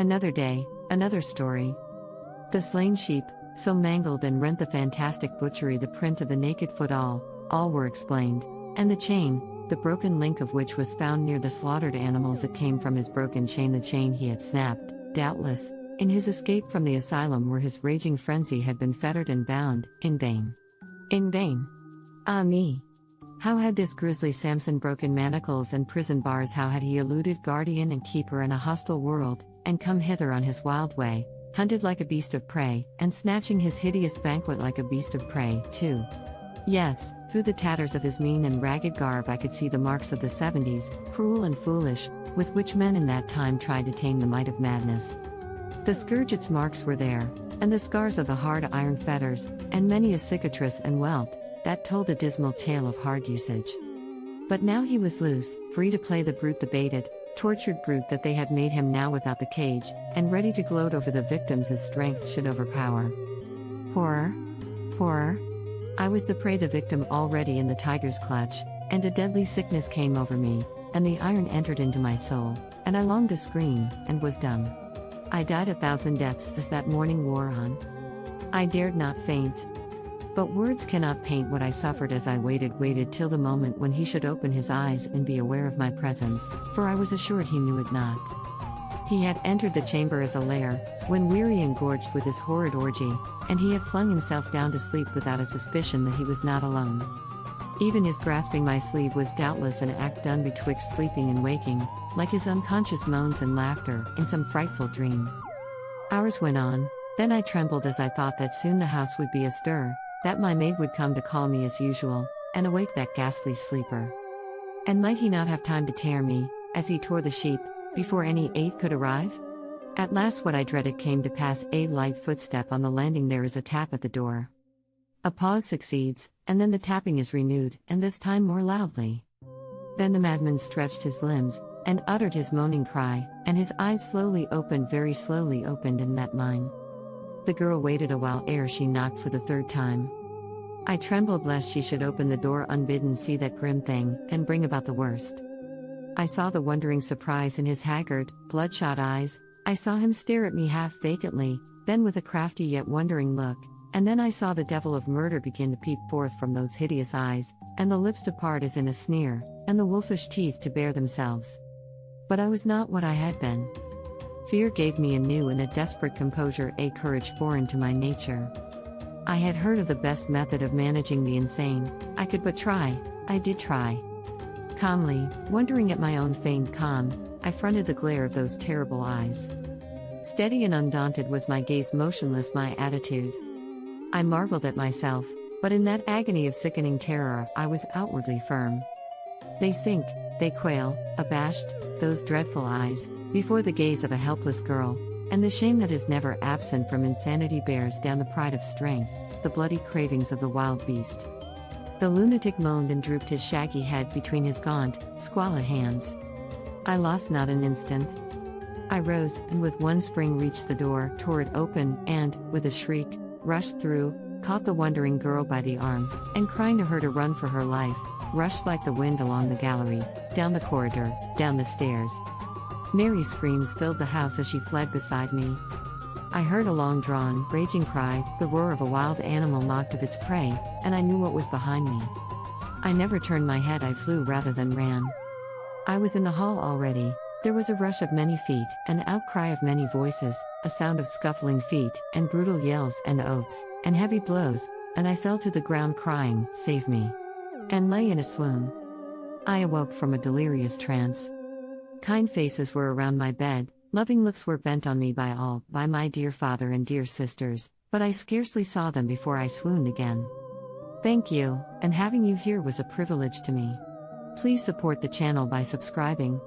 Another day, another story. The slain sheep, so mangled and rent, the fantastic butchery, the print of the naked foot, all were explained. And the chain, the broken link of which was found near the slaughtered animals. It came from his broken chain, the chain he had snapped, doubtless, in his escape from the asylum where his raging frenzy had been fettered and bound, in vain. In vain. Ah me! How had this grisly Samson broken manacles and prison bars? How had he eluded guardian and keeper in a hostile world, and come hither on his wild way, hunted like a beast of prey, and snatching his hideous banquet like a beast of prey, too? Yes, through the tatters of his mean and ragged garb I could see the marks of the 70s, cruel and foolish, with which men in that time tried to tame the might of madness. The scourge, its marks were there, and the scars of the hard iron fetters, and many a cicatrice and welt, that told a dismal tale of hard usage. But now he was loose, free to play the brute, the baited, tortured brute that they had made him, now without the cage, and ready to gloat over the victims his strength should overpower. Horror! Horror! I was the prey, the victim, already in the tiger's clutch, and a deadly sickness came over me, and the iron entered into my soul, and I longed to scream, and was dumb. I died 1,000 deaths as that morning wore on. I dared not faint. But words cannot paint what I suffered as I waited till the moment when he should open his eyes and be aware of my presence, for I was assured he knew it not. He had entered the chamber as a lair, when weary and gorged with his horrid orgy, and he had flung himself down to sleep without a suspicion that he was not alone. Even his grasping my sleeve was doubtless an act done betwixt sleeping and waking, like his unconscious moans and laughter, in some frightful dream. Hours went on, then I trembled as I thought that soon the house would be astir, that my maid would come to call me as usual, and awake that ghastly sleeper. And might he not have time to tear me, as he tore the sheep, before any aid could arrive? At last what I dreaded came to pass. A light footstep on the landing. There is a tap at the door. A pause succeeds, and then the tapping is renewed, and this time more loudly. Then the madman stretched his limbs, and uttered his moaning cry, and his eyes slowly opened, very slowly opened, and met mine. The girl waited a while ere she knocked for the third time. I trembled lest she should open the door unbidden, see that grim thing, and bring about the worst. I saw the wondering surprise in his haggard, bloodshot eyes. I saw him stare at me half vacantly, then with a crafty yet wondering look, and then I saw the devil of murder begin to peep forth from those hideous eyes, and the lips to part as in a sneer, and the wolfish teeth to bare themselves. But I was not what I had been. Fear gave me a new and a desperate composure, a courage foreign to my nature. I had heard of the best method of managing the insane. I could but try. I did try. Calmly, wondering at my own feigned calm, I fronted the glare of those terrible eyes. Steady and undaunted was my gaze, motionless my attitude. I marveled at myself, but in that agony of sickening terror I was outwardly firm. They sink, they quail, abashed, those dreadful eyes, before the gaze of a helpless girl, and the shame that is never absent from insanity bears down the pride of strength, the bloody cravings of the wild beast. The lunatic moaned and drooped his shaggy head between his gaunt, squalid hands. I lost not an instant. I rose, and with one spring reached the door, tore it open, and, with a shriek, rushed through, caught the wondering girl by the arm, and crying to her to run for her life, rushed like the wind along the gallery, down the corridor, down the stairs. Merry screams filled the house as she fled beside me. I heard a long-drawn, raging cry, the roar of a wild animal mocked of its prey, and I knew what was behind me. I never turned my head, I flew rather than ran. I was in the hall already. There was a rush of many feet, an outcry of many voices, a sound of scuffling feet, and brutal yells and oaths, and heavy blows, and I fell to the ground crying, "Save me!" and lay in a swoon. I awoke from a delirious trance. Kind faces were around my bed, loving looks were bent on me by all, by my dear father and dear sisters, but I scarcely saw them before I swooned again. Thank you, and having you here was a privilege to me. Please support the channel by subscribing.